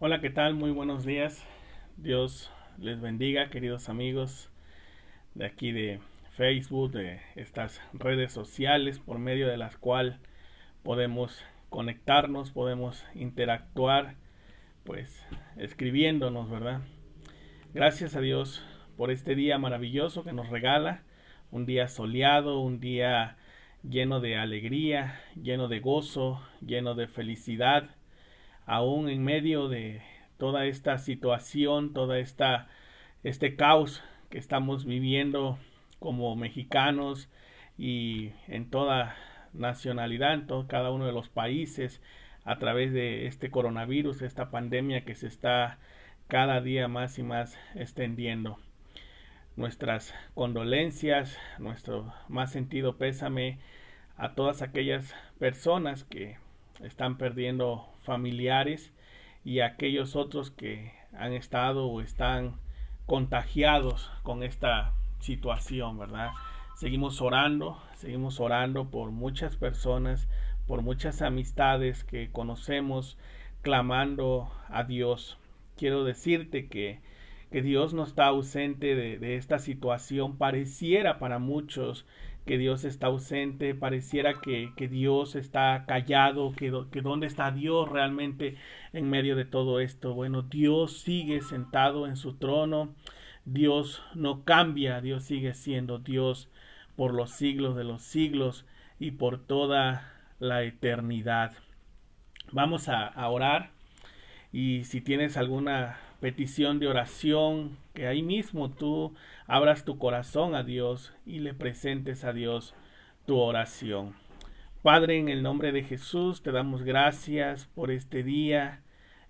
Hola, ¿qué tal? Muy buenos días. Dios les bendiga, queridos amigos de aquí de Facebook, de estas redes sociales por medio de las cuales podemos conectarnos, podemos interactuar, pues escribiéndonos, ¿verdad? Gracias a Dios por este día maravilloso que nos regala, un día soleado, un día lleno de alegría, lleno de gozo, lleno de felicidad, aún en medio de toda esta situación, este caos que estamos viviendo como mexicanos y en toda nacionalidad, en todo, cada uno de los países, a través de este coronavirus, esta pandemia que se está cada día más y más extendiendo. Nuestras condolencias, nuestro más sentido pésame a todas aquellas personas que están perdiendo familiares y a aquellos otros que han estado o están contagiados con esta situación, ¿verdad? Seguimos orando por muchas personas, por muchas amistades que conocemos, clamando a Dios. Quiero decirte que Dios no está ausente de esta situación. Pareciera para muchos que Dios está ausente, pareciera que Dios está callado, que dónde está Dios realmente en medio de todo esto. Bueno, Dios sigue sentado en su trono, Dios no cambia, Dios sigue siendo Dios por los siglos de los siglos y por toda la eternidad. Vamos a orar, y si tienes alguna petición de oración, que ahí mismo tú abras tu corazón a Dios y le presentes a Dios tu oración. Padre, en el nombre de Jesús te damos gracias por este día.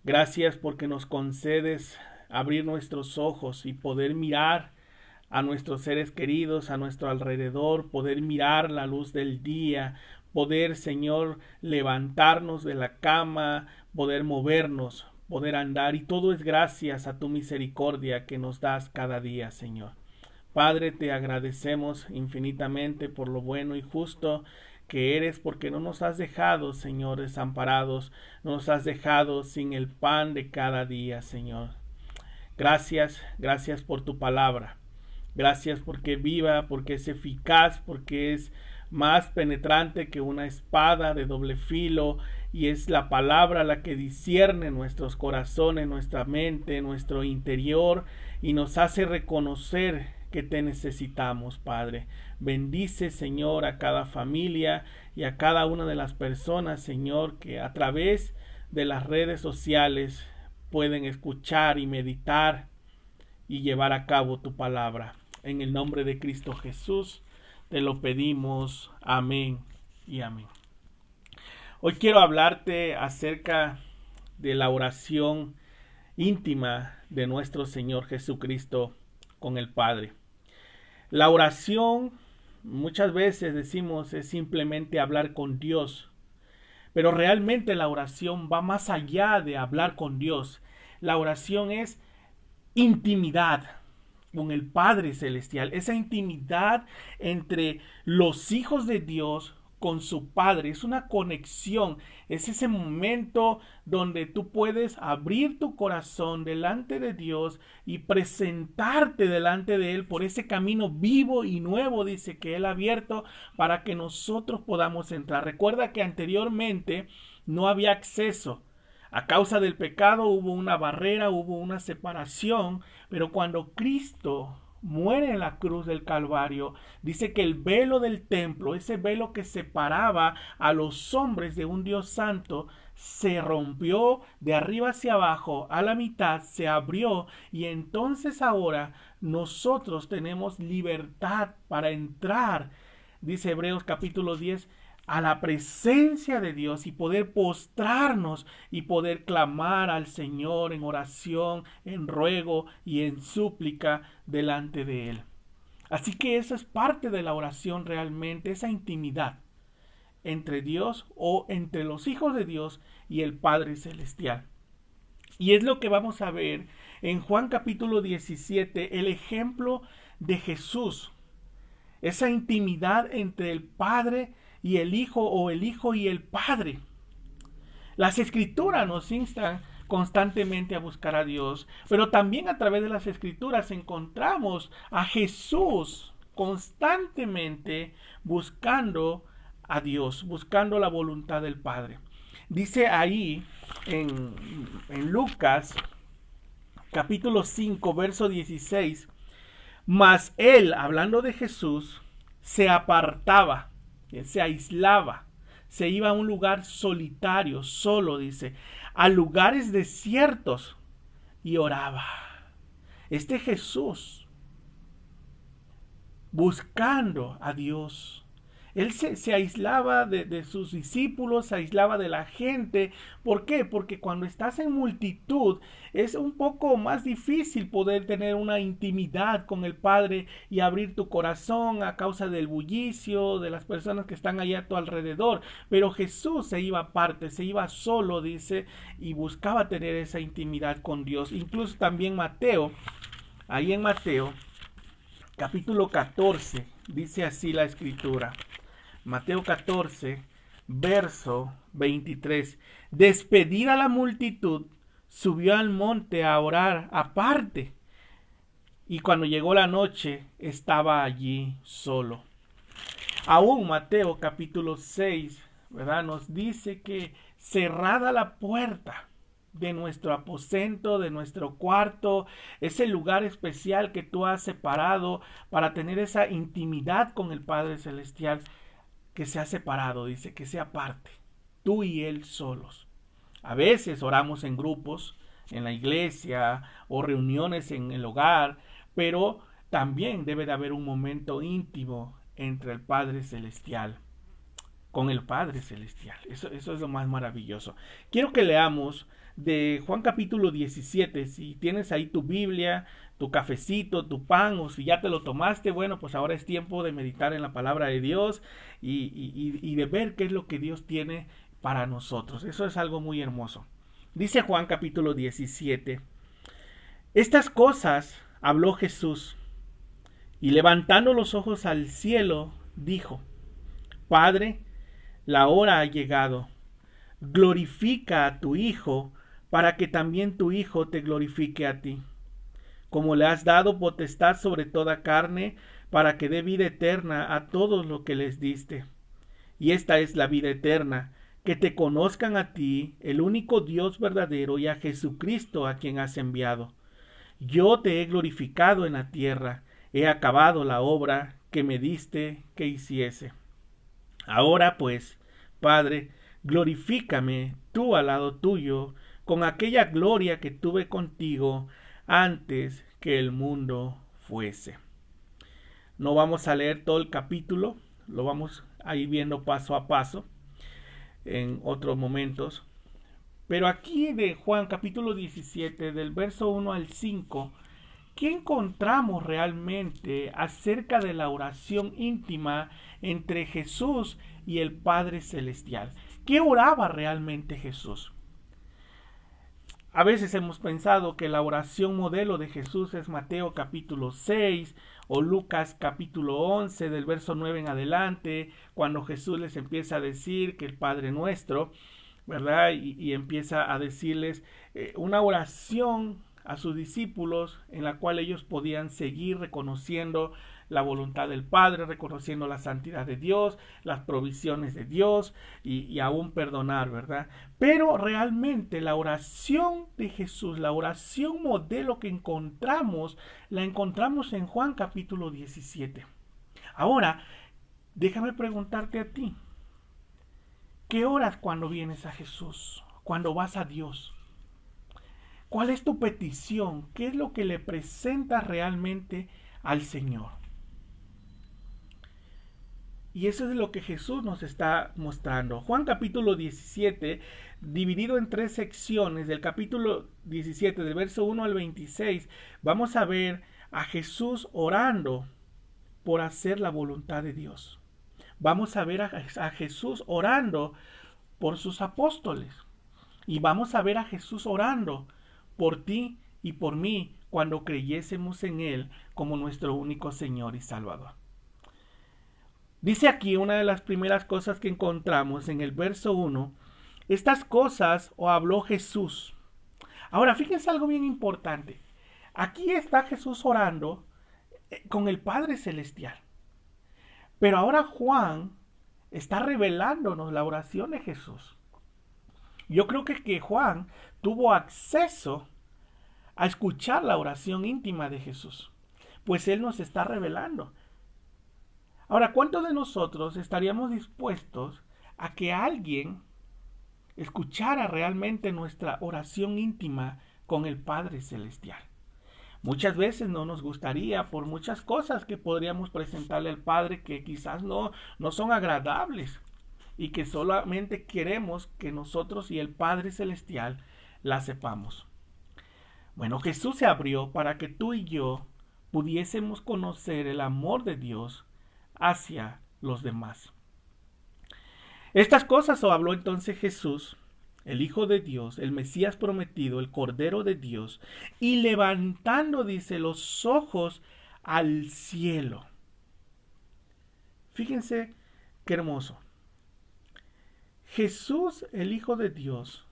Gracias porque nos concedes abrir nuestros ojos y poder mirar a nuestros seres queridos a nuestro alrededor, poder mirar la luz del día, poder, Señor, levantarnos de la cama, poder movernos, poder andar, y todo es gracias a tu misericordia que nos das cada día, Señor. Padre, te agradecemos infinitamente por lo bueno y justo que eres, porque no nos has dejado, Señor, desamparados, no nos has dejado sin el pan de cada día, Señor. Gracias, gracias por tu palabra. Gracias porque es viva, porque es eficaz, porque es más penetrante que una espada de doble filo, y es la palabra la que discierne nuestros corazones, nuestra mente, nuestro interior, y nos hace reconocer que te necesitamos, Padre. Bendice, Señor, a cada familia y a cada una de las personas, Señor, que a través de las redes sociales pueden escuchar y meditar y llevar a cabo tu palabra. En el nombre de Cristo Jesús te lo pedimos. Amén y amén. Hoy quiero hablarte acerca de la oración íntima de nuestro Señor Jesucristo con el Padre. La oración, muchas veces decimos, es simplemente hablar con Dios, pero realmente la oración va más allá de hablar con Dios. La oración es intimidad con el Padre Celestial, esa intimidad entre los hijos de Dios con su Padre. Es una conexión, es ese momento donde tú puedes abrir tu corazón delante de Dios y presentarte delante de Él por ese camino vivo y nuevo, dice, que Él ha abierto para que nosotros podamos entrar. Recuerda que anteriormente no había acceso. A causa del pecado hubo una barrera, hubo una separación, pero cuando Cristo muere en la cruz del Calvario, dice que el velo del templo, ese velo que separaba a los hombres de un Dios santo, se rompió de arriba hacia abajo, a la mitad se abrió, y entonces ahora nosotros tenemos libertad para entrar, dice Hebreos capítulo 10, a la presencia de Dios y poder postrarnos y poder clamar al Señor en oración, en ruego y en súplica delante de Él. Así que eso es parte de la oración realmente, esa intimidad entre Dios o entre los hijos de Dios y el Padre Celestial. Y es lo que vamos a ver en Juan capítulo 17, el ejemplo de Jesús. Esa intimidad entre el Padre y el Hijo, o el Hijo y el Padre. Las Escrituras nos instan constantemente a buscar a Dios, pero también a través de las Escrituras encontramos a Jesús constantemente buscando a Dios, buscando la voluntad del Padre. Dice ahí en Lucas capítulo 5, verso 16, mas él, hablando de Jesús, se apartaba, se aislaba, se iba a un lugar solitario, solo, dice, a lugares desiertos y oraba. Este Jesús, buscando a Dios, él se aislaba de sus discípulos, se aislaba de la gente. ¿Por qué? Porque cuando estás en multitud es un poco más difícil poder tener una intimidad con el Padre y abrir tu corazón a causa del bullicio de las personas que están allá a tu alrededor. Pero Jesús se iba aparte, se iba solo, dice, y buscaba tener esa intimidad con Dios. Incluso también Mateo, ahí en Mateo capítulo 14, dice así la Escritura. Mateo 14, verso 23. Despedida la multitud, subió al monte a orar aparte. Y cuando llegó la noche, estaba allí solo. Aún Mateo capítulo 6, ¿verdad? Nos dice que cerrada la puerta de nuestro aposento, de nuestro cuarto, ese lugar especial que tú has separado para tener esa intimidad con el Padre Celestial, que se ha separado, dice, que sea aparte, tú y Él solos. A veces oramos en grupos, en la iglesia o reuniones en el hogar, pero también debe de haber un momento íntimo entre el Padre Celestial, con el Padre Celestial. Eso es lo más maravilloso. Quiero que leamos de Juan capítulo 17, si tienes ahí tu Biblia, tu cafecito, tu pan, o si ya te lo tomaste, bueno, pues ahora es tiempo de meditar en la palabra de Dios y de ver qué es lo que Dios tiene para nosotros. Eso es algo muy hermoso. Dice Juan capítulo 17, estas cosas habló Jesús, y levantando los ojos al cielo, dijo, Padre, la hora ha llegado, glorifica a tu Hijo, para que también tu Hijo te glorifique a ti, como le has dado potestad sobre toda carne, para que dé vida eterna a todos los que les diste. Y esta es la vida eterna, que te conozcan a ti, el único Dios verdadero, y a Jesucristo a quien has enviado. Yo te he glorificado en la tierra, he acabado la obra que me diste que hiciese. Ahora pues, Padre, glorifícame tú al lado tuyo, con aquella gloria que tuve contigo antes que el mundo fuese. No vamos a leer todo el capítulo, lo vamos a ir viendo paso a paso en otros momentos. Pero aquí de Juan capítulo 17, del verso 1 al 5, ¿qué encontramos realmente acerca de la oración íntima entre Jesús y el Padre Celestial? ¿Qué oraba realmente Jesús? A veces hemos pensado que la oración modelo de Jesús es Mateo capítulo 6 o Lucas capítulo 11 del verso 9 en adelante, cuando Jesús les empieza a decir que el Padre Nuestro, ¿verdad? Y empieza a decirles una oración a sus discípulos en la cual ellos podían seguir reconociendo la voluntad del Padre, reconociendo la santidad de Dios, las provisiones de Dios y aún perdonar, ¿verdad? Pero realmente la oración de Jesús, la oración modelo que encontramos, la encontramos en Juan capítulo 17. Ahora, déjame preguntarte a ti, ¿qué oras cuando vienes a Jesús? Cuando vas a Dios. ¿Cuál es tu petición? ¿Qué es lo que le presentas realmente al Señor? Y eso es lo que Jesús nos está mostrando. Juan capítulo 17, dividido en 3 secciones, del capítulo 17, del verso 1 al 26, vamos a ver a Jesús orando por hacer la voluntad de Dios. Vamos a ver a Jesús orando por sus apóstoles. Y vamos a ver a Jesús orando por ti y por mí cuando creyésemos en Él como nuestro único Señor y Salvador. Dice aquí una de las primeras cosas que encontramos en el verso 1, estas cosas habló Jesús. Ahora, fíjense algo bien importante. Aquí está Jesús orando con el Padre Celestial. Pero ahora Juan está revelándonos la oración de Jesús. Yo creo que Juan tuvo acceso a escuchar la oración íntima de Jesús, pues Él nos está revelando. Ahora, ¿cuántos de nosotros estaríamos dispuestos a que alguien escuchara realmente nuestra oración íntima con el Padre Celestial? Muchas veces no nos gustaría por muchas cosas que podríamos presentarle al Padre que quizás no son agradables y que solamente queremos que nosotros y el Padre Celestial la sepamos. Bueno, Jesús se abrió para que tú y yo pudiésemos conocer el amor de Dios hacia los demás. Estas cosas habló entonces Jesús, el Hijo de Dios, el Mesías prometido, el Cordero de Dios, y levantando, dice, los ojos al cielo. Fíjense qué hermoso. Jesús, el Hijo de Dios,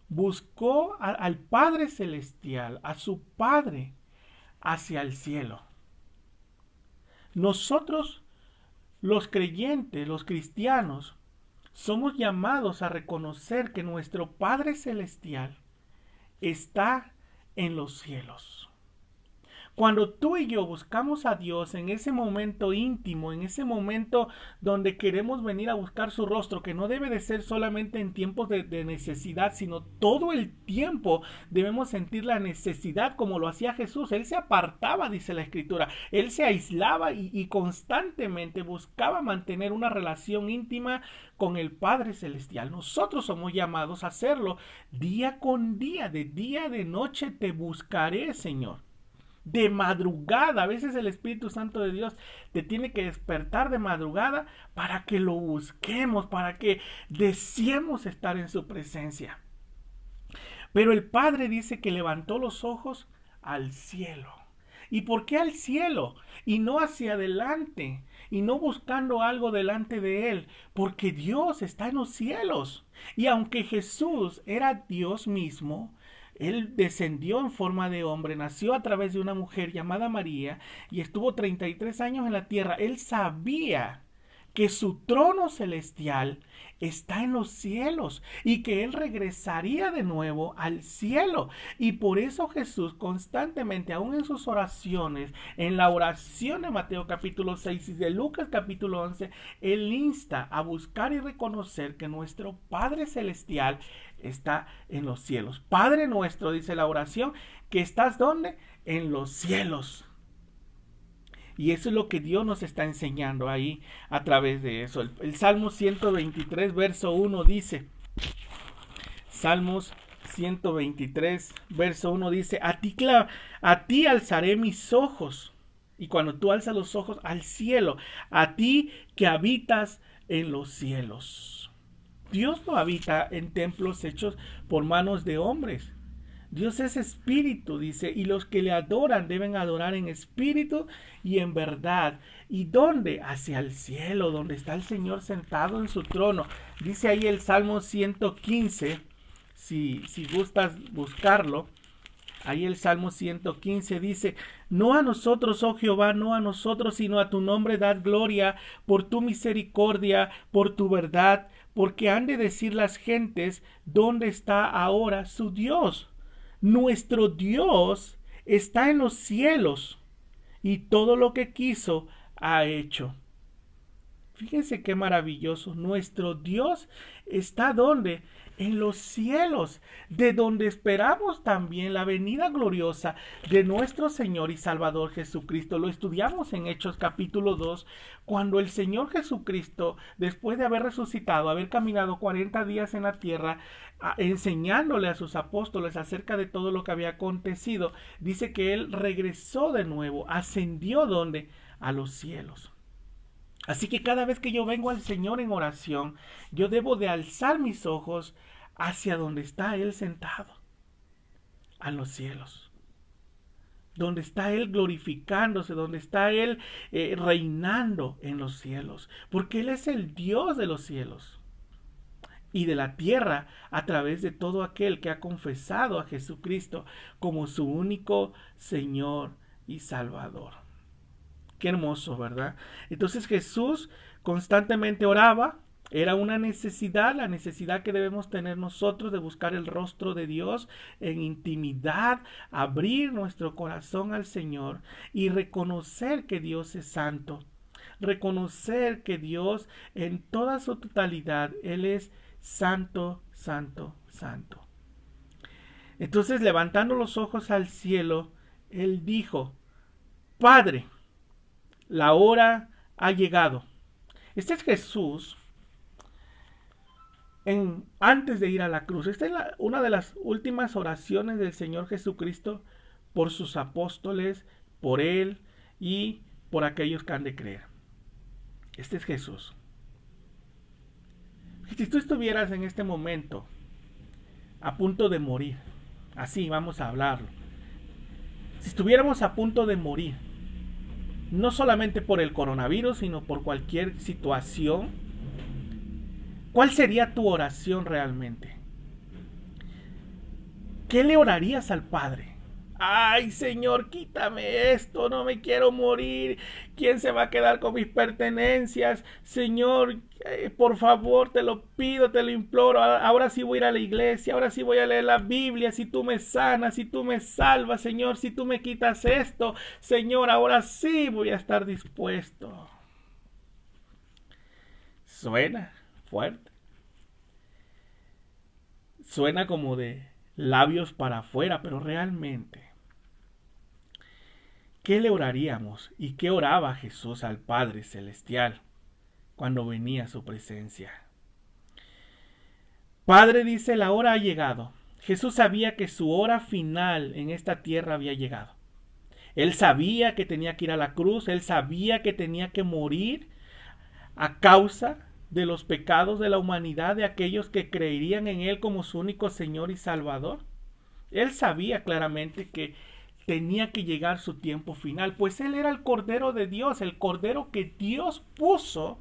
buscó al Padre Celestial, a su Padre, hacia el cielo. Nosotros, los creyentes, los cristianos, somos llamados a reconocer que nuestro Padre Celestial está en los cielos. Cuando tú y yo buscamos a Dios en ese momento íntimo, en ese momento donde queremos venir a buscar su rostro, que no debe de ser solamente en tiempos de necesidad, sino todo el tiempo debemos sentir la necesidad como lo hacía Jesús. Él se apartaba, dice la Escritura, él se aislaba y constantemente buscaba mantener una relación íntima con el Padre Celestial. Nosotros somos llamados a hacerlo día con día, de noche te buscaré, Señor. De madrugada, a veces el Espíritu Santo de Dios te tiene que despertar de madrugada para que lo busquemos, para que deseemos estar en su presencia. Pero el Padre dice que levantó los ojos al cielo. ¿Y por qué al cielo? Y no hacia adelante, y no buscando algo delante de él, porque Dios está en los cielos. Y aunque Jesús era Dios mismo, él descendió en forma de hombre, nació a través de una mujer llamada María y estuvo 33 años en la tierra. Él sabía que su trono celestial está en los cielos y que él regresaría de nuevo al cielo. Y por eso Jesús constantemente, aún en sus oraciones, en la oración de Mateo capítulo 6 y de Lucas capítulo 11, él insta a buscar y reconocer que nuestro Padre celestial está en los cielos. Padre nuestro, dice la oración, que estás ¿dónde? En los cielos. Y eso es lo que Dios nos está enseñando ahí a través de eso. El Salmo 123, verso 1 dice, Salmos 123, verso 1 dice, a ti alzaré mis ojos. Y cuando tú alzas los ojos al cielo, a ti que habitas en los cielos. Dios no habita en templos hechos por manos de hombres. Dios es espíritu, dice, y los que le adoran deben adorar en espíritu y en verdad. ¿Y dónde? Hacia el cielo, donde está el Señor sentado en su trono. Dice ahí el Salmo 115, si gustas buscarlo. Ahí el Salmo 115 dice, no a nosotros, oh Jehová, no a nosotros, sino a tu nombre dad gloria, por tu misericordia, por tu verdad, porque han de decir las gentes, ¿dónde está ahora su Dios? Nuestro Dios está en los cielos y todo lo que quiso ha hecho. Fíjense qué maravilloso. Nuestro Dios está ¿dónde? En los cielos, de donde esperamos también la venida gloriosa de nuestro Señor y Salvador Jesucristo. Lo estudiamos en Hechos capítulo 2, cuando el Señor Jesucristo, después de haber resucitado, haber caminado 40 días en la tierra, enseñándole a sus apóstoles acerca de todo lo que había acontecido, dice que Él regresó de nuevo, ascendió ¿dónde? A los cielos. Así que cada vez que yo vengo al Señor en oración, yo debo de alzar mis ojos hacia donde está Él sentado, a los cielos, donde está Él glorificándose, donde está Él reinando en los cielos, porque Él es el Dios de los cielos. y de la tierra a través de todo aquel que ha confesado a Jesucristo como su único Señor y Salvador. Qué hermoso, ¿verdad? Entonces Jesús constantemente oraba. Era una necesidad, la necesidad que debemos tener nosotros de buscar el rostro de Dios en intimidad, abrir nuestro corazón al Señor y reconocer que Dios es santo. Reconocer que Dios en toda su totalidad, Él es santo, santo, santo. Entonces, levantando los ojos al cielo, Él dijo: Padre, la hora ha llegado. Este es Jesús antes de ir a la cruz. Esta es una de las últimas oraciones del Señor Jesucristo por sus apóstoles, por Él y por aquellos que han de creer. Este es Jesús. Si tú estuvieras en este momento a punto de morir, así vamos a hablarlo, si estuviéramos a punto de morir, no solamente por el coronavirus, sino por cualquier situación, ¿cuál sería tu oración realmente? ¿Qué le orarías al Padre? Ay, Señor, quítame esto, no me quiero morir. ¿Quién se va a quedar con mis pertenencias? Señor, por favor, te lo pido, te lo imploro. Ahora sí voy a ir a la iglesia, ahora sí voy a leer la Biblia. Si tú me sanas, si tú me salvas, Señor, si tú me quitas esto, Señor, ahora sí voy a estar dispuesto. Suena fuerte. Suena como de labios para afuera, pero realmente, ¿qué le oraríamos y qué oraba Jesús al Padre Celestial cuando venía a su presencia? Padre, dice, la hora ha llegado. Jesús sabía que su hora final en esta tierra había llegado. Él sabía que tenía que ir a la cruz, él sabía que tenía que morir a causa de los pecados de la humanidad, de aquellos que creerían en Él como su único Señor y Salvador. Él sabía claramente que tenía que llegar su tiempo final, pues Él era el Cordero de Dios, el Cordero que Dios puso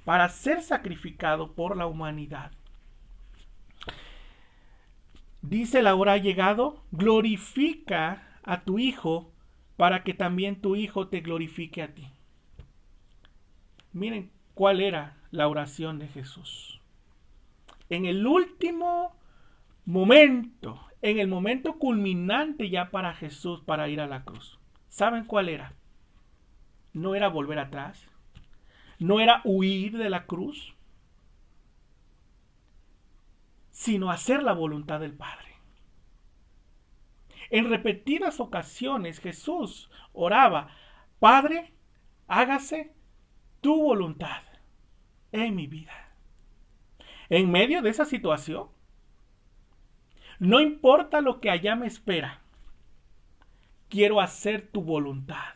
para ser sacrificado por la humanidad. Dice: la hora ha llegado, glorifica a tu Hijo para que también tu Hijo te glorifique a ti. Miren cuál era la oración de Jesús. En el último momento, en el momento culminante ya para Jesús para ir a la cruz, ¿saben cuál era? No era volver atrás, no era huir de la cruz, sino hacer la voluntad del Padre. En repetidas ocasiones Jesús oraba: Padre, hágase tu voluntad en mi vida. En medio de esa situación, no importa lo que allá me espera, quiero hacer tu voluntad.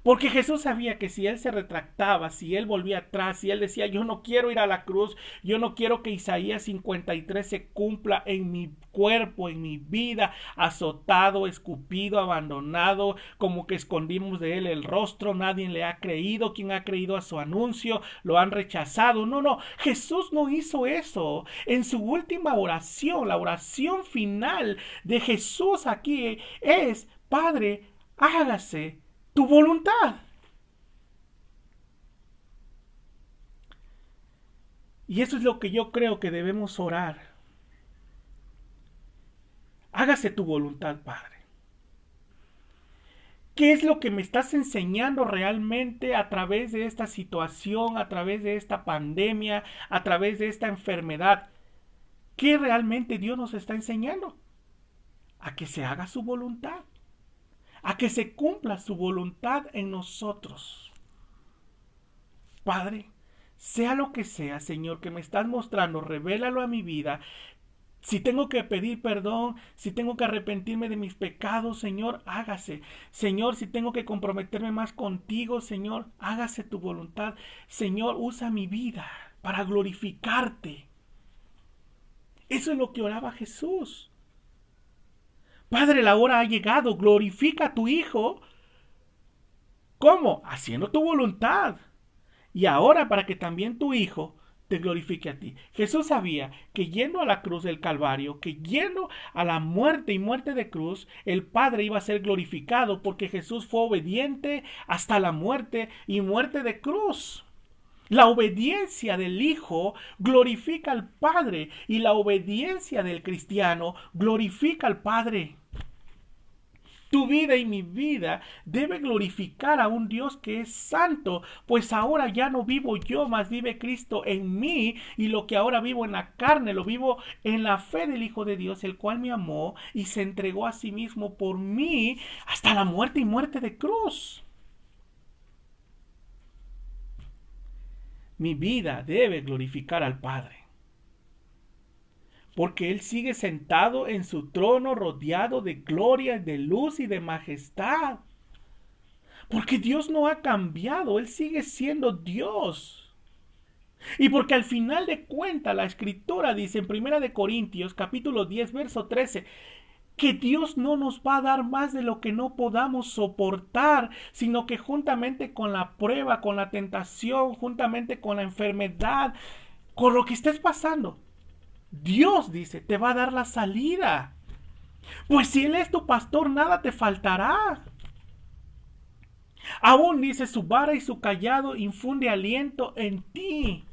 Porque Jesús sabía que si Él se retractaba, si Él volvía atrás, si Él decía: yo no quiero ir a la cruz, yo no quiero que Isaías 53 se cumpla en mi cuerpo, en mi vida, azotado, escupido, abandonado, como que escondimos de Él el rostro, nadie le ha creído, quien ha creído a su anuncio, lo han rechazado. No, Jesús no hizo eso. En su última oración, la oración final de Jesús aquí es: Padre, hágase tu voluntad. Y eso es lo que yo creo que debemos orar. Hágase tu voluntad, Padre. ¿Qué es lo que me estás enseñando realmente a través de esta situación, a través de esta pandemia, a través de esta enfermedad? ¿Qué realmente Dios nos está enseñando? A que se haga su voluntad, a que se cumpla su voluntad en nosotros. Padre, sea lo que sea, Señor, que me estás mostrando, revélalo a mi vida. Si tengo que pedir perdón, si tengo que arrepentirme de mis pecados, Señor, hágase. Señor, si tengo que comprometerme más contigo, Señor, hágase tu voluntad. Señor, usa mi vida para glorificarte. Eso es lo que oraba Jesús. Padre, la hora ha llegado, glorifica a tu Hijo. ¿Cómo? Haciendo tu voluntad. Y ahora para que también tu Hijo te glorifique a ti. Jesús sabía que yendo a la cruz del Calvario, que yendo a la muerte y muerte de cruz, el Padre iba a ser glorificado porque Jesús fue obediente hasta la muerte y muerte de cruz. La obediencia del Hijo glorifica al Padre y la obediencia del cristiano glorifica al Padre. Tu vida y mi vida debe glorificar a un Dios que es santo, pues ahora ya no vivo yo, mas vive Cristo en mí, y lo que ahora vivo en la carne, lo vivo en la fe del Hijo de Dios, el cual me amó y se entregó a sí mismo por mí hasta la muerte y muerte de cruz. Mi vida debe glorificar al Padre, porque Él sigue sentado en su trono rodeado de gloria, de luz y de majestad. Porque Dios no ha cambiado, Él sigue siendo Dios. Y porque al final de cuentas la Escritura dice en 1 Corintios capítulo 10 verso 13 que Dios no nos va a dar más de lo que no podamos soportar, sino que juntamente con la prueba, con la tentación, juntamente con la enfermedad, con lo que estés pasando, Dios dice, te va a dar la salida. Pues si Él es tu pastor, nada te faltará. Aún dice, su vara y su cayado infunde aliento en ti.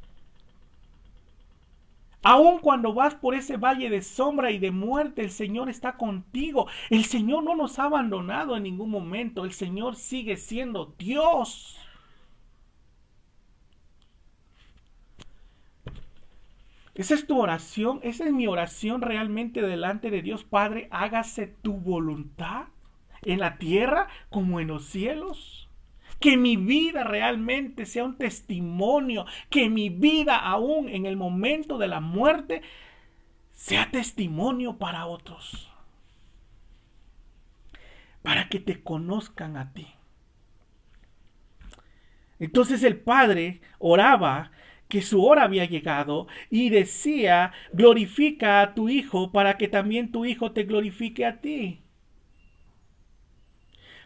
Aún cuando vas por ese valle de sombra y de muerte, el Señor está contigo. El Señor no nos ha abandonado en ningún momento. El Señor sigue siendo Dios. Esa es tu oración, esa es mi oración realmente delante de Dios. Padre, hágase tu voluntad en la tierra como en los cielos. Que mi vida realmente sea un testimonio, que mi vida aún en el momento de la muerte sea testimonio para otros. Para que te conozcan a ti. Entonces el Padre oraba que su hora había llegado y decía, glorifica a tu Hijo para que también tu Hijo te glorifique a ti.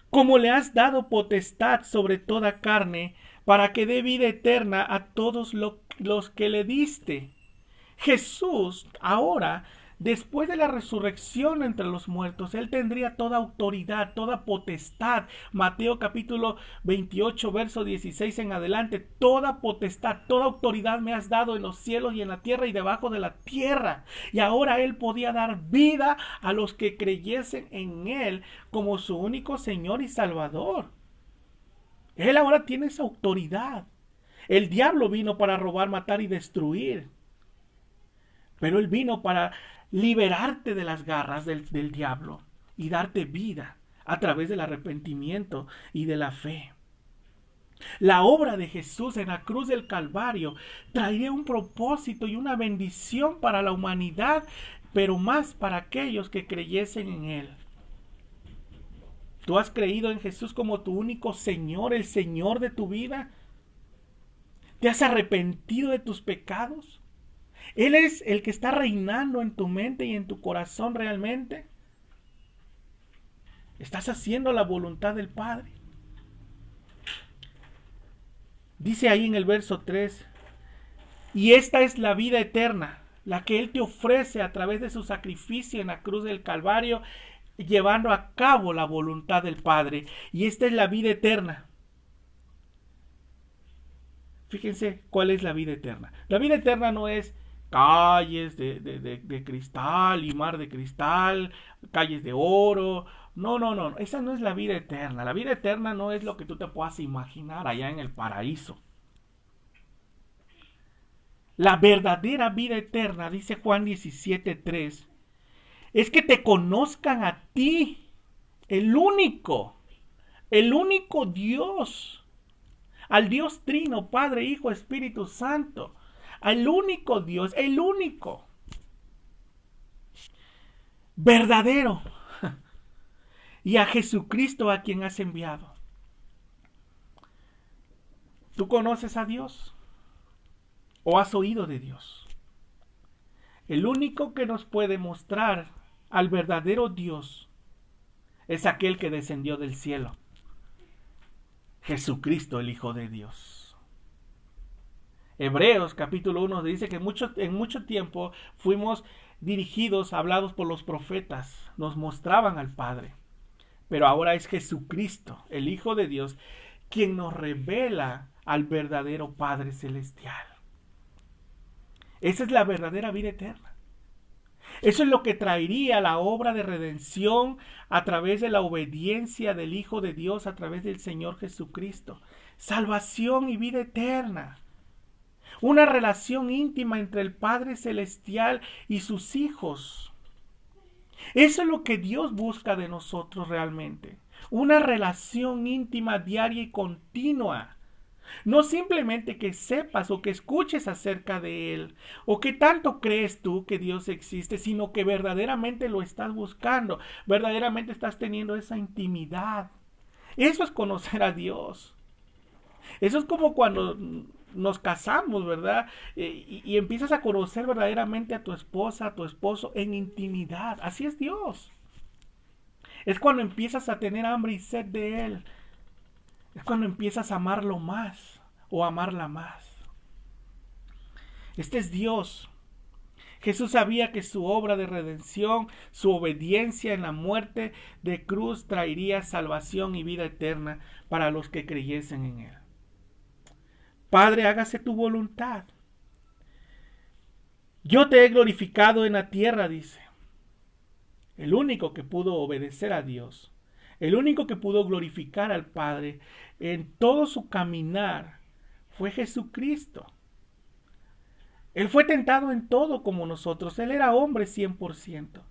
Como le has dado potestad sobre toda carne, para que dé vida eterna a todos los que le diste. Jesús ahora, después de la resurrección entre los muertos, Él tendría toda autoridad, toda potestad. Mateo capítulo 28, verso 16 en adelante. Toda potestad, toda autoridad me has dado en los cielos y en la tierra y debajo de la tierra. Y ahora Él podía dar vida a los que creyesen en Él como su único Señor y Salvador. Él ahora tiene esa autoridad. El diablo vino para robar, matar y destruir. Pero Él vino para liberarte de las garras del diablo y darte vida a través del arrepentimiento y de la fe. La obra de Jesús en la cruz del Calvario traería un propósito y una bendición para la humanidad, pero más para aquellos que creyesen en Él. ¿Tú has creído en Jesús como tu único Señor, el Señor de tu vida? ¿Te has arrepentido de tus pecados? ¿Él es el que está reinando en tu mente y en tu corazón realmente? ¿Estás haciendo la voluntad del Padre? Dice ahí en el verso 3, y esta es la vida eterna, la que Él te ofrece a través de su sacrificio en la cruz del Calvario, llevando a cabo la voluntad del Padre. Y esta es la vida eterna. Fíjense cuál es la vida eterna. La vida eterna no es calles de cristal y mar de cristal, calles de oro. No. Esa no es la vida eterna. La vida eterna no es lo que tú te puedas imaginar allá en el paraíso. La verdadera vida eterna, dice Juan 17:3, es que te conozcan a ti, el único Dios, al Dios Trino, Padre, Hijo, Espíritu Santo, al único Dios, el único, verdadero, y a Jesucristo a quien has enviado. ¿Tú conoces a Dios? ¿O has oído de Dios? El único que nos puede mostrar al verdadero Dios es aquel que descendió del cielo, Jesucristo, el Hijo de Dios. Hebreos capítulo 1 dice que en mucho tiempo fuimos dirigidos, hablados por los profetas, nos mostraban al Padre. Pero ahora es Jesucristo, el Hijo de Dios, quien nos revela al verdadero Padre Celestial. Esa es la verdadera vida eterna. Eso es lo que traería la obra de redención a través de la obediencia del Hijo de Dios, a través del Señor Jesucristo. Salvación y vida eterna. Una relación íntima entre el Padre Celestial y sus hijos. Eso es lo que Dios busca de nosotros realmente. Una relación íntima, diaria y continua. No simplemente que sepas o que escuches acerca de Él, o que tanto crees tú que Dios existe, sino que verdaderamente lo estás buscando, verdaderamente estás teniendo esa intimidad. Eso es conocer a Dios. Eso es como cuando nos casamos, ¿verdad? Y empiezas a conocer verdaderamente a tu esposa, a tu esposo en intimidad. Así es Dios. Es cuando empiezas a tener hambre y sed de Él. Es cuando empiezas a amarlo más o amarla más. Este es Dios. Jesús sabía que su obra de redención, su obediencia en la muerte de cruz traería salvación y vida eterna para los que creyesen en Él. Padre, hágase tu voluntad. Yo te he glorificado en la tierra, dice. El único que pudo obedecer a Dios, el único que pudo glorificar al Padre en todo su caminar fue Jesucristo. Él fue tentado en todo como nosotros. Él era hombre 100%,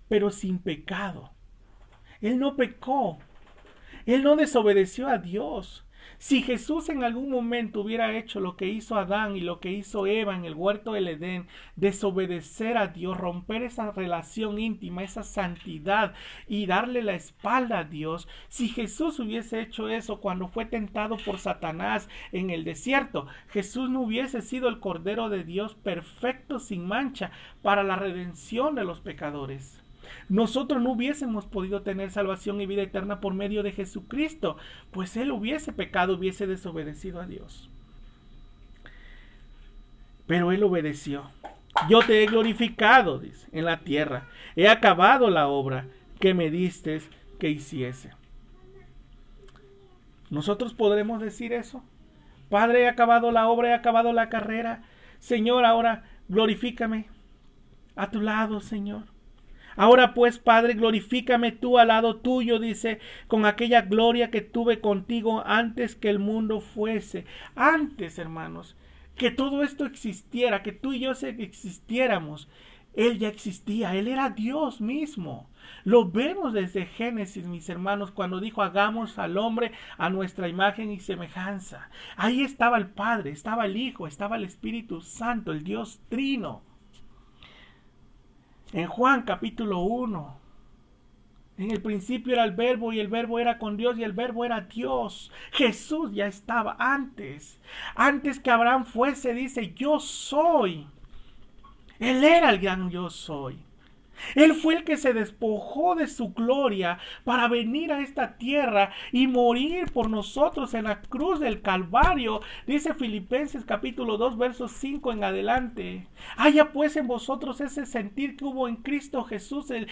pero sin pecado. Él no pecó. Él no desobedeció a Dios. Si Jesús en algún momento hubiera hecho lo que hizo Adán y lo que hizo Eva en el huerto del Edén, desobedecer a Dios, romper esa relación íntima, esa santidad y darle la espalda a Dios, si Jesús hubiese hecho eso cuando fue tentado por Satanás en el desierto, Jesús no hubiese sido el Cordero de Dios perfecto, sin mancha, para la redención de los pecadores. Nosotros no hubiésemos podido tener salvación y vida eterna por medio de Jesucristo, pues Él hubiese pecado, hubiese desobedecido a Dios. Pero Él obedeció. Yo te he glorificado, dice, en la tierra. He acabado la obra que me diste que hiciese. ¿Nosotros podremos decir eso? Padre, he acabado la obra, he acabado la carrera. Señor, ahora glorifícame a tu lado, Señor. Ahora pues, Padre, glorifícame tú al lado tuyo, dice, con aquella gloria que tuve contigo antes que el mundo fuese. Antes, hermanos, que todo esto existiera, que tú y yo existiéramos, Él ya existía, Él era Dios mismo. Lo vemos desde Génesis, mis hermanos, cuando dijo, hagamos al hombre a nuestra imagen y semejanza. Ahí estaba el Padre, estaba el Hijo, estaba el Espíritu Santo, el Dios Trino. En Juan capítulo 1, en el principio era el Verbo y el Verbo era con Dios y el Verbo era Dios. Jesús ya estaba antes que Abraham fuese, dice, yo soy. Él era el gran yo soy. Él fue el que se despojó de su gloria para venir a esta tierra y morir por nosotros en la cruz del Calvario. Dice Filipenses capítulo 2 versos 5 en adelante. Haya pues en vosotros ese sentir que hubo en Cristo Jesús. El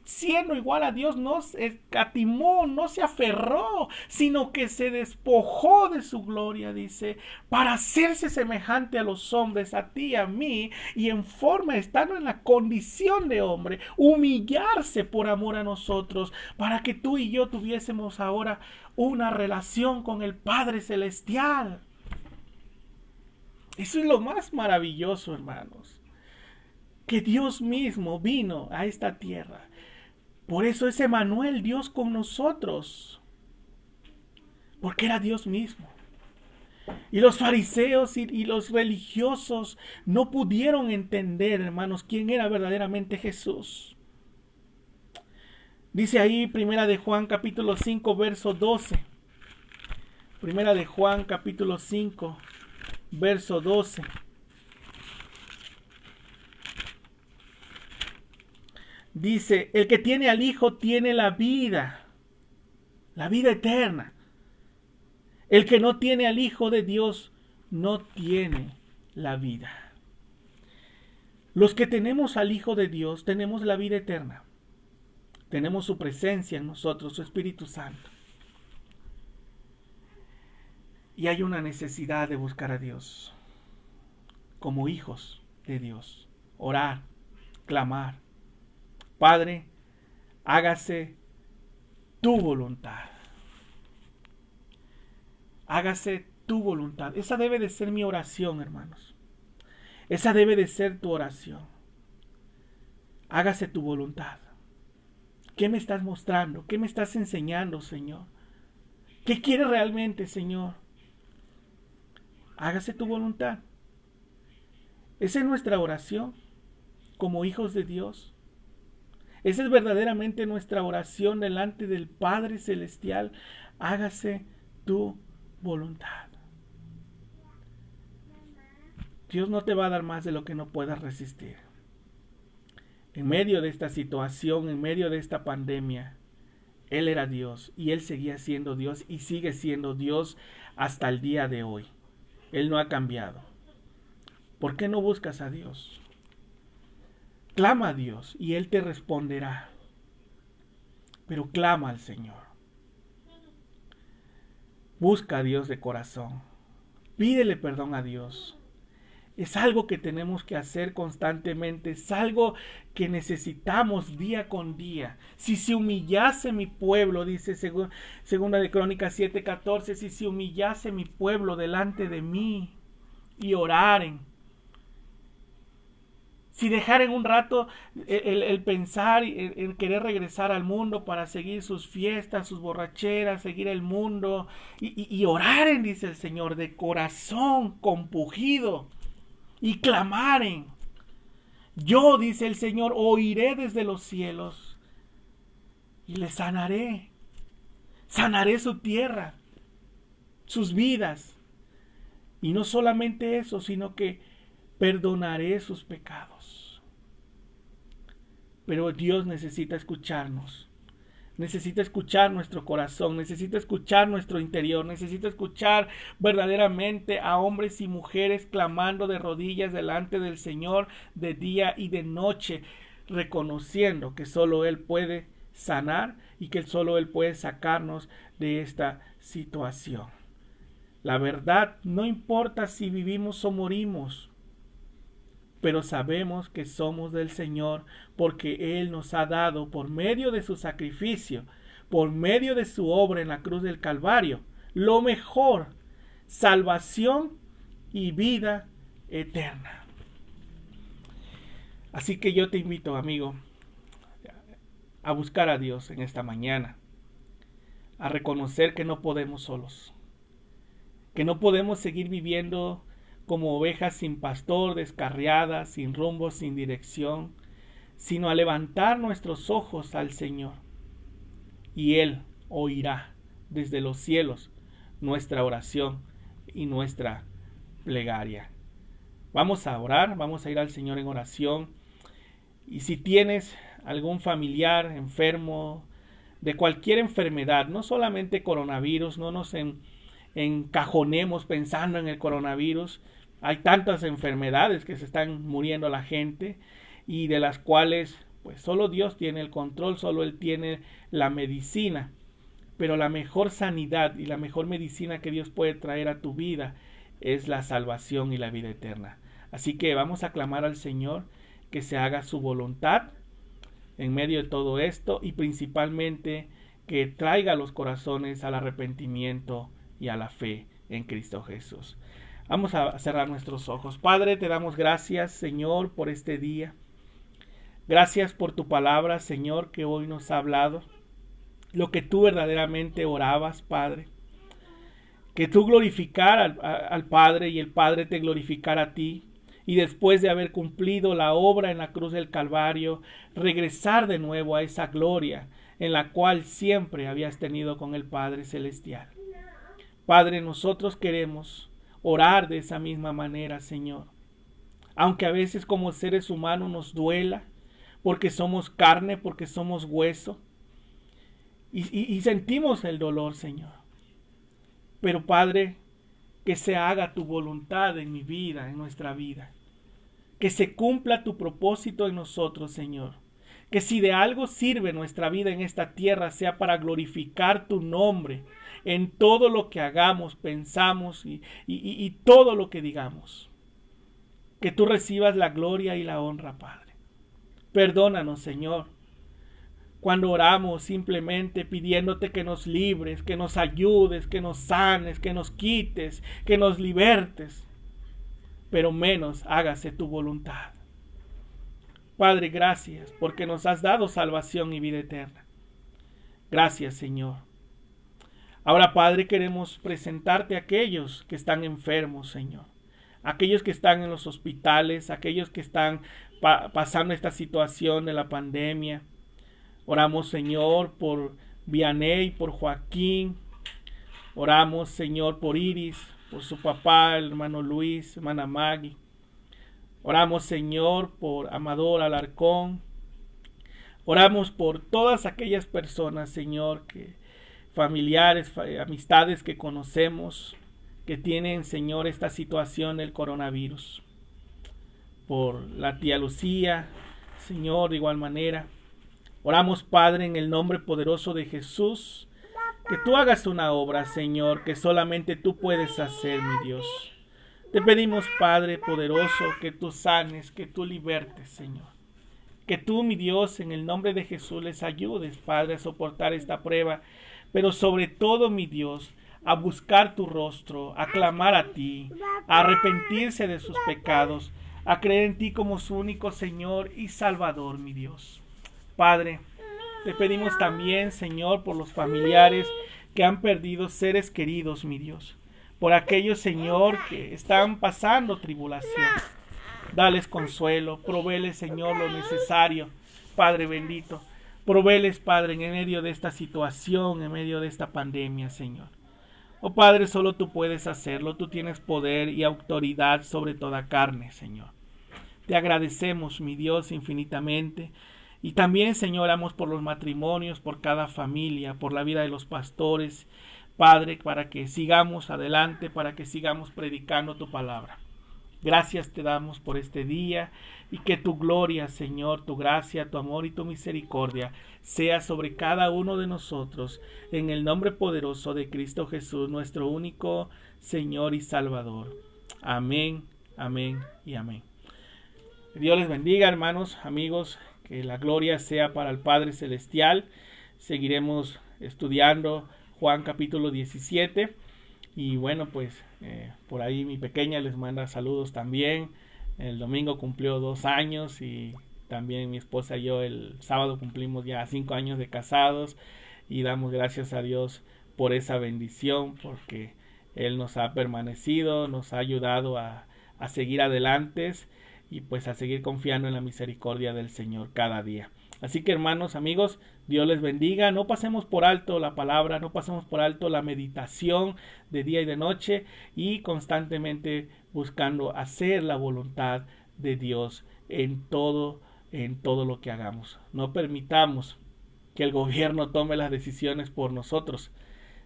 siendo igual a Dios no se escatimó, no se aferró, sino que se despojó de su gloria, dice, para hacerse semejante a los hombres, a ti y a mí, y en forma, estando en la condición de hombre, humillarse por amor a nosotros, para que tú y yo tuviésemos ahora una relación con el Padre Celestial. Eso es lo más maravilloso, hermanos, que Dios mismo vino a esta tierra. Por eso es Emmanuel, Dios con nosotros, porque era Dios mismo. Y los fariseos y los religiosos no pudieron entender, hermanos, quién era verdaderamente Jesús. Dice ahí Primera de Juan capítulo 5 verso 12. Primera de Juan capítulo 5 verso 12. Dice, el que tiene al Hijo tiene la vida eterna. El que no tiene al Hijo de Dios no tiene la vida. Los que tenemos al Hijo de Dios tenemos la vida eterna. Tenemos su presencia en nosotros, su Espíritu Santo. Y hay una necesidad de buscar a Dios como hijos de Dios. Orar, clamar. Padre, hágase tu voluntad. Hágase tu voluntad. Esa debe de ser mi oración, hermanos. Esa debe de ser tu oración. Hágase tu voluntad. ¿Qué me estás mostrando? ¿Qué me estás enseñando, Señor? ¿Qué quieres realmente, Señor? Hágase tu voluntad. Esa es nuestra oración como hijos de Dios. Esa es verdaderamente nuestra oración delante del Padre Celestial. Hágase tu voluntad. Dios no te va a dar más de lo que no puedas resistir. En medio de esta situación, en medio de esta pandemia, Él era Dios y Él seguía siendo Dios y sigue siendo Dios hasta el día de hoy. Él no ha cambiado. ¿Por qué no buscas a Dios? Clama a Dios y Él te responderá. Pero clama al Señor. Busca a Dios de corazón. Pídele perdón a Dios. Es algo que tenemos que hacer constantemente. Es algo que necesitamos día con día. Si se humillase mi pueblo, dice segunda de Crónicas 7:14, si se humillase mi pueblo delante de mí y oraren. Si dejaren un rato el pensar, el querer regresar al mundo para seguir sus fiestas, sus borracheras, seguir el mundo y oraren, dice el Señor, de corazón compungido y clamaren. Yo, dice el Señor, oiré desde los cielos y les sanaré. Sanaré su tierra, sus vidas. Y no solamente eso, sino que perdonaré sus pecados. Pero Dios necesita escucharnos. Necesita escuchar nuestro corazón, necesita escuchar nuestro interior, necesita escuchar verdaderamente a hombres y mujeres clamando de rodillas delante del Señor de día y de noche, reconociendo que solo Él puede sanar y que solo Él puede sacarnos de esta situación. La verdad, no importa si vivimos o morimos, pero sabemos que somos del Señor porque Él nos ha dado por medio de su sacrificio, por medio de su obra en la cruz del Calvario, lo mejor, salvación y vida eterna. Así que yo te invito, amigo, a buscar a Dios en esta mañana, a reconocer que no podemos solos, que no podemos seguir viviendo como ovejas sin pastor, descarriadas, sin rumbo, sin dirección, sino a levantar nuestros ojos al Señor. Y Él oirá desde los cielos nuestra oración y nuestra plegaria. Vamos a orar, vamos a ir al Señor en oración. Y si tienes algún familiar enfermo de cualquier enfermedad, no solamente coronavirus, no nos encajonemos pensando en el coronavirus. Hay tantas enfermedades que se están muriendo la gente y de las cuales pues solo Dios tiene el control, solo Él tiene la medicina. Pero la mejor sanidad y la mejor medicina que Dios puede traer a tu vida es la salvación y la vida eterna. Así que vamos a clamar al Señor que se haga su voluntad en medio de todo esto y principalmente que traiga los corazones al arrepentimiento y a la fe en Cristo Jesús. Vamos a cerrar nuestros ojos. Padre, te damos gracias, Señor, por este día. Gracias por tu palabra, Señor, que hoy nos ha hablado. Lo que tú verdaderamente orabas, Padre. Que tú glorificara al Padre y el Padre te glorificara a ti. Y después de haber cumplido la obra en la cruz del Calvario, regresar de nuevo a esa gloria en la cual siempre habías tenido con el Padre Celestial. Padre, nosotros queremos orar de esa misma manera, Señor. Aunque a veces como seres humanos nos duela, porque somos carne, porque somos hueso, y sentimos el dolor, Señor. Pero Padre, que se haga tu voluntad en mi vida, en nuestra vida. Que se cumpla tu propósito en nosotros, Señor. Que si de algo sirve nuestra vida en esta tierra, sea para glorificar tu nombre en todo lo que hagamos, pensamos y todo lo que digamos. Que tú recibas la gloria y la honra, Padre. Perdónanos, Señor, cuando oramos simplemente pidiéndote que nos libres, que nos ayudes, que nos sanes, que nos quites, que nos libertes, pero menos hágase tu voluntad. Padre, gracias porque nos has dado salvación y vida eterna. Gracias, Señor. Ahora, Padre, queremos presentarte a aquellos que están enfermos, Señor. Aquellos que están en los hospitales, aquellos que están pasando esta situación de la pandemia. Oramos, Señor, por Vianey, por Joaquín. Oramos, Señor, por Iris, por su papá, el hermano Luis, hermana Maggie. Oramos, Señor, por Amador Alarcón. Oramos por todas aquellas personas, Señor, que familiares, amistades que conocemos, que tienen, Señor, esta situación del coronavirus. Por la tía Lucía, Señor, de igual manera. Oramos, Padre, en el nombre poderoso de Jesús, que tú hagas una obra, Señor, que solamente tú puedes hacer, mi Dios. Te pedimos, Padre poderoso, que tú sanes, que tú libertes, Señor. Que tú, mi Dios, en el nombre de Jesús, les ayudes, Padre, a soportar esta prueba. Pero sobre todo, mi Dios, a buscar tu rostro, a clamar a ti, a arrepentirse de sus pecados, a creer en ti como su único Señor y Salvador, mi Dios. Padre, te pedimos también, Señor, por los familiares que han perdido seres queridos, mi Dios. Por aquellos, Señor, que están pasando tribulación. Dales consuelo, provéles, Señor, lo necesario, Padre bendito. Provéles, Padre, en medio de esta situación, en medio de esta pandemia, Señor. Oh Padre, solo tú puedes hacerlo. Tú tienes poder y autoridad sobre toda carne, Señor. Te agradecemos, mi Dios, infinitamente. Y también, Señor, oramos por los matrimonios, por cada familia, por la vida de los pastores, Padre, para que sigamos adelante, para que sigamos predicando tu palabra. Gracias te damos por este día y que tu gloria, Señor, tu gracia, tu amor y tu misericordia sea sobre cada uno de nosotros, en el nombre poderoso de Cristo Jesús, nuestro único Señor y Salvador. Amén, amén y amén. Que Dios les bendiga, hermanos, amigos, que la gloria sea para el Padre Celestial. Seguiremos estudiando Juan capítulo 17 y bueno, pues por ahí mi pequeña les manda saludos también. El domingo cumplió 2 años y también mi esposa y yo el sábado cumplimos ya 5 años de casados y damos gracias a Dios por esa bendición, porque Él nos ha permanecido, nos ha ayudado a seguir adelante y pues a seguir confiando en la misericordia del Señor cada día. Así que, hermanos, amigos, Dios les bendiga. No pasemos por alto la palabra, no pasemos por alto la meditación de día y de noche y constantemente buscando hacer la voluntad de Dios en todo lo que hagamos. No permitamos que el gobierno tome las decisiones por nosotros,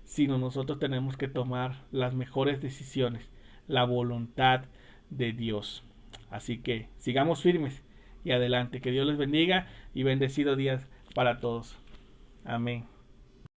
sino nosotros tenemos que tomar las mejores decisiones, la voluntad de Dios. Así que sigamos firmes y adelante. Que Dios les bendiga y bendecido día para todos. Amén.